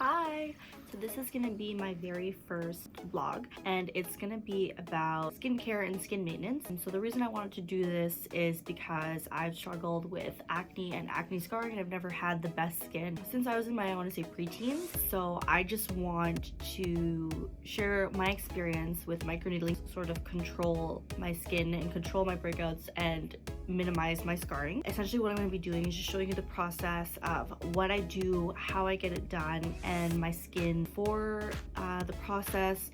Hi! So this is gonna be my very first vlog and it's gonna be about skincare and skin maintenance. And so the reason I wanted to do this is because I've struggled with acne and acne scarring and I've never had the best skin since I was in my, I want to say, preteens. So I just want to share my experience with microneedling, sort of control my skin and control my breakouts and minimize my scarring. Essentially what I'm going to be doing is just showing you the process of what I do, how I get it done, and my skin for the process,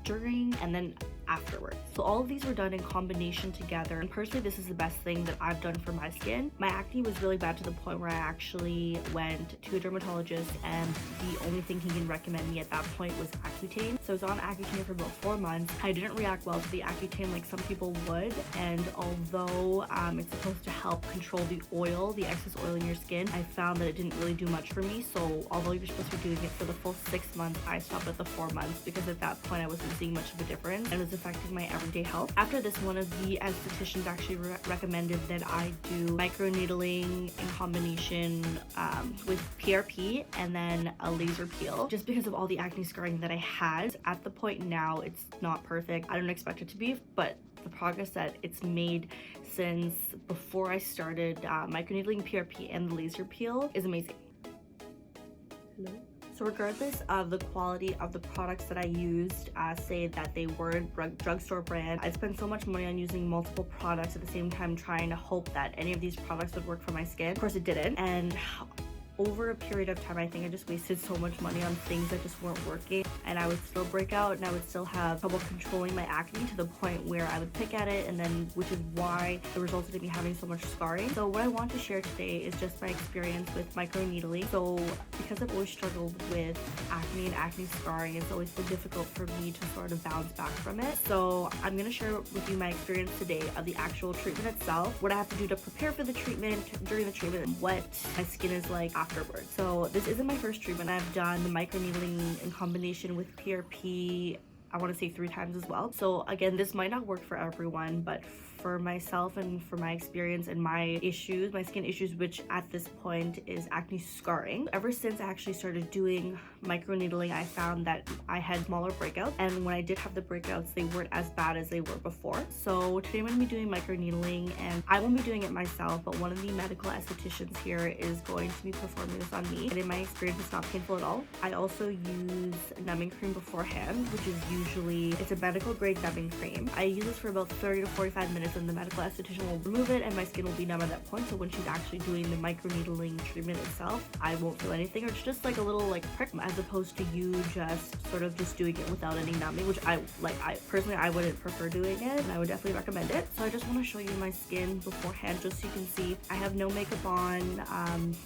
during, and then afterwards. So all of these were done in combination together, and personally this is the best thing that I've done for my skin. My acne was really bad to the point where I actually went to a dermatologist and the only thing he can recommend me at that point was Accutane. So I was on Accutane for about 4 months. I didn't react well to the Accutane like some people would, and although it's supposed to help control the oil, the excess oil in your skin, I found that it didn't really do much for me. So although you're supposed to be doing it for the full 6 months, I stopped at the 4 months because at that point I wasn't seeing much of a difference and it was affecting my everyday health. After this, one of the estheticians actually recommended that I do microneedling in combination with PRP and then a laser peel, just because of all the acne scarring that I had. At the point now, it's not perfect. I don't expect it to be, but the progress that it's made since before I started microneedling, PRP, and the laser peel is amazing. Hello? So regardless of the quality of the products that I used, say that they were drugstore brand, I spent so much money on using multiple products at the same time trying to hope that any of these products would work for my skin. Of course it didn't, and over a period of time I think I just wasted so much money on things that just weren't working, and I would still break out and I would still have trouble controlling my acne to the point where I would pick at it, and then which is why it resulted in me having so much scarring. So what I want to share today is just my experience with microneedling. So because I've always struggled with acne and acne scarring, it's always been difficult for me to sort of bounce back from it. So I'm going to share with you my experience today of the actual treatment itself, what I have to do to prepare for the treatment, during the treatment, and what my skin is like afterwards. So this isn't my first treatment. I've done the microneedling in combination with PRP, I want to say 3 times as well. So again, this might not work for everyone, but for myself and for my experience and my issues, my skin issues, which at this point is acne scarring. Ever since I actually started doing microneedling, I found that I had smaller breakouts, and when I did have the breakouts, they weren't as bad as they were before. So today I'm going to be doing microneedling, and I won't be doing it myself, but one of the medical estheticians here is going to be performing this on me, and in my experience it's not painful at all. I also use numbing cream beforehand, which is usually, it's a medical grade numbing cream. I use this for about 30 to 45 minutes and the medical esthetician will remove it and my skin will be numb at that point. So when she's actually doing the microneedling treatment itself, I won't feel anything, or it's just like a little like prick, as opposed to you just sort of just doing it without any numbing, which I personally I wouldn't prefer doing it, and I would definitely recommend it. So I just want to show you my skin beforehand just so you can see. I have no makeup on,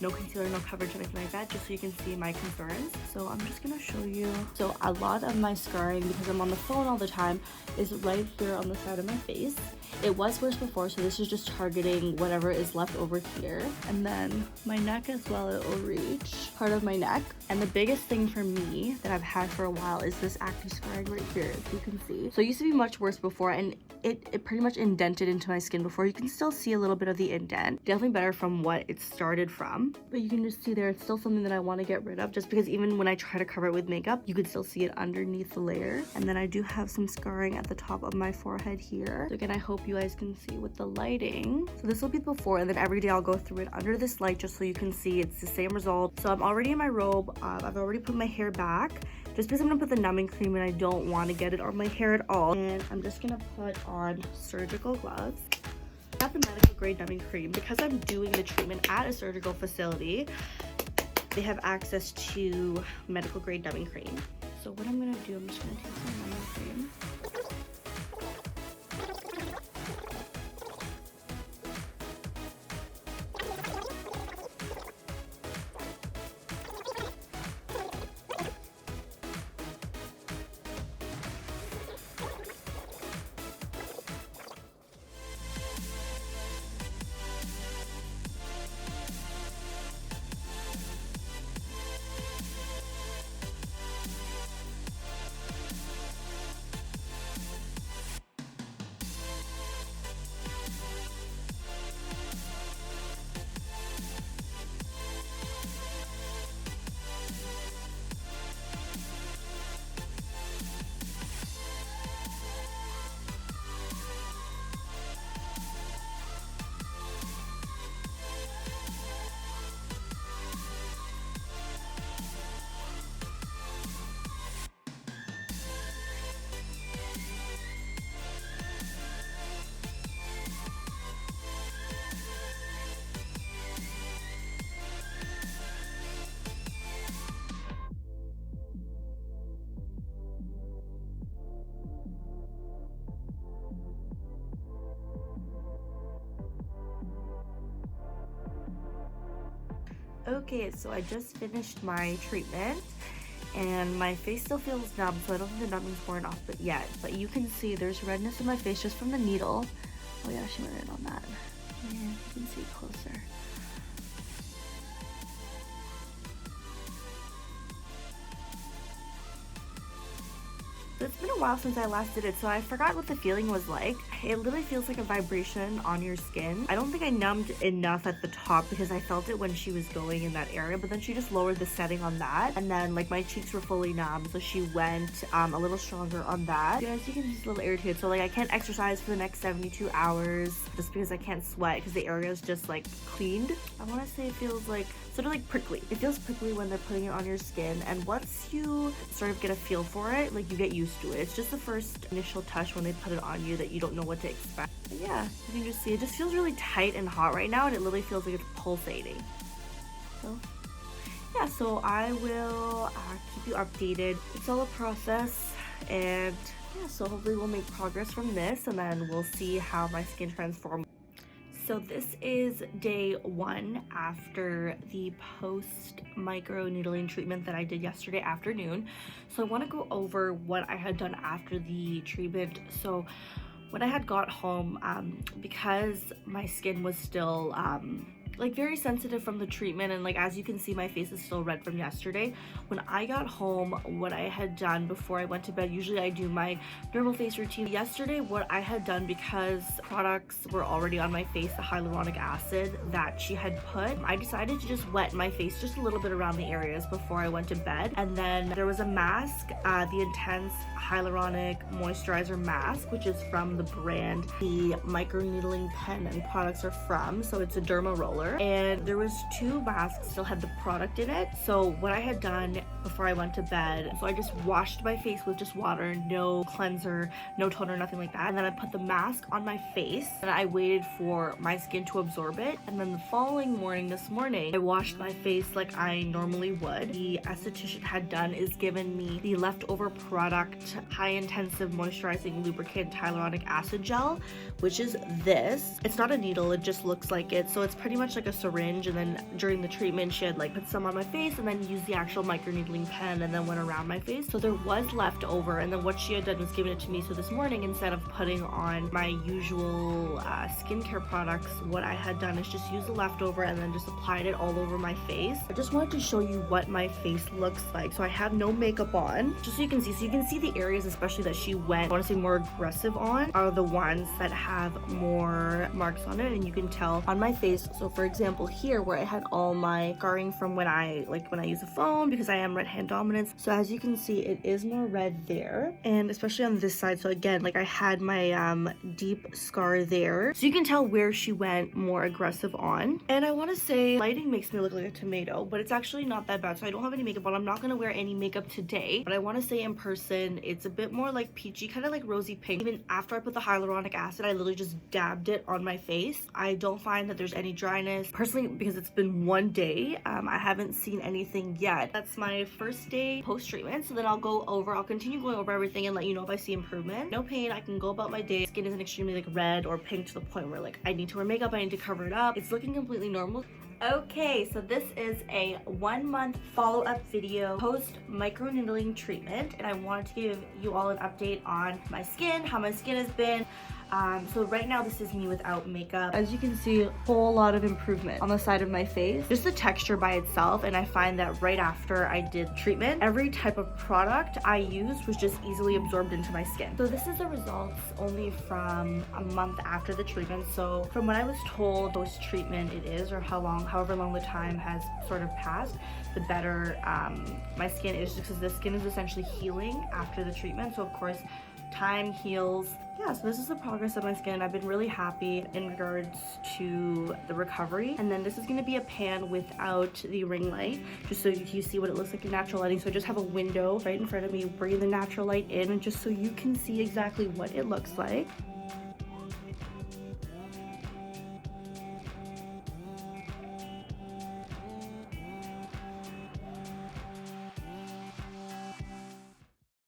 no concealer, no coverage, anything like that, just so you can see my concerns. So I'm just gonna show you. So a lot of my scarring, because I'm on the phone all the time, is right here on the side of my face. It was worse before, so this is just targeting whatever is left over here. And then my neck as well, it will reach part of my neck. And the biggest thing for me that I've had for a while is this acne scarring right here, as you can see. So it used to be much worse before, and it pretty much indented into my skin before. You can still see a little bit of the indent. Definitely better from what it started from. But you can just see there, it's still something that I want to get rid of, just because even when I try to cover it with makeup, you can still see it underneath the layer. And then I do have some scarring at the top of my forehead here. So again, I hope you guys can see with the lighting. So this will be before, and then every day I'll go through it under this light just so you can see it's the same result. So I'm already in my robe. I've already put my hair back just because I'm gonna put the numbing cream and I don't want to get it on my hair at all. And I'm just gonna put on surgical gloves. I got the medical grade numbing cream because I'm doing the treatment at a surgical facility. They have access to medical grade numbing cream. So what I'm gonna do, I'm just gonna take some numbing cream. Okay, so I just finished my treatment and my face still feels numb, so I don't think the numbing's worn off yet. But you can see there's redness in my face just from the needle. Oh yeah, she went in on that. Yeah, you can see closer. It's been a while since I last did it, so I forgot what the feeling was like. It literally feels like a vibration on your skin. I don't think I numbed enough at the top because I felt it when she was going in that area, but then she just lowered the setting on that, and then like my cheeks were fully numb, so she went a little stronger on that. Yeah, as you can see, it's a little irritated, so like I can't exercise for the next 72 hours just because I can't sweat because the area is just like cleaned. I want to say it feels like sort of like prickly. It feels prickly when they're putting it on your skin, and once you sort of get a feel for it, like you get used to it. It's just the first initial touch when they put it on you that you don't know what to expect. But yeah, you can just see it just feels really tight and hot right now, and it literally feels like it's pulsating. So yeah, so I will keep you updated. It's all a process, and yeah, so hopefully we'll make progress from this, and then we'll see how my skin transforms. So this is day 1 after the post microneedling treatment that I did yesterday afternoon. So I want to go over what I had done after the treatment. So when I had got home, because my skin was still like very sensitive from the treatment, and like as you can see, my face is still red from yesterday. When I got home, what I had done before I went to bed, usually I do my normal face routine. Yesterday, what I had done, because products were already on my face, the hyaluronic acid that she had put, I decided to just wet my face just a little bit around the areas before I went to bed. And then there was a mask, the Intense Hyaluronic Moisturizer Mask, which is from the brand the Microneedling pen and products are from. So it's a derma roller, and there was 2 masks still had the product in it. So what I had done before I went to bed, so I just washed my face with just water, no cleanser, no toner, nothing like that, and then I put the mask on my face and I waited for my skin to absorb it. And then the following morning, this morning, I washed my face like I normally would. The esthetician had done is given me the leftover product high intensive moisturizing lubricant hyaluronic acid gel, which is this. It's not a needle, it just looks like it, so it's pretty much like a syringe. And then during the treatment she had like put some on my face and then used the actual microneedling pen and then went around my face, so there was left over. And then what she had done was given it to me. So this morning, instead of putting on my usual skincare products, what I had done is just use the leftover and then just applied it all over my face. I just wanted to show you what my face looks like. So I have no makeup on, just so you can see the areas especially that she went, I want to say more aggressive on, are the ones that have more marks on it, and you can tell on my face. So for example, here where I had all my scarring from when I use a phone, because I am red hand dominant, so as you can see it is more red there, and especially on this side. So again, like I had my deep scar there, so you can tell where she went more aggressive on. And I want to say lighting makes me look like a tomato, but it's actually not that bad. So I don't have any makeup on. I'm not going to wear any makeup today, but I want to say in person it's a bit more like peachy, kind of like rosy pink. Even after I put the hyaluronic acid, I literally just dabbed it on my face. I don't find that there's any dryness personally, because it's been 1 day. I haven't seen anything yet. That's my first day post-treatment, so then I'll continue going over everything and let you know if I see improvement. No pain, I can go about my day. Skin isn't extremely like red or pink to the point where like I need to wear makeup, I need to cover it up. It's looking completely normal. Okay, so this is a 1-month follow-up video post microneedling treatment, and I wanted to give you all an update on my skin, how my skin has been. So right now this is me without makeup. As you can see, a whole lot of improvement on the side of my face, just the texture by itself. And I find that right after I did treatment, every type of product I used was just easily absorbed into my skin. So this is the results only from a month after the treatment. So from what I was told post-treatment it is, or however long the time has sort of passed, the better my skin is, just because the skin is essentially healing after the treatment. So of course time heals. Yeah, so this is the progress of my skin. I've been really happy in regards to the recovery. And then this is going to be a pan without the ring light, just so you see what it looks like in natural lighting. So I just have a window right in front of me, bringing the natural light in, and just so you can see exactly what it looks like.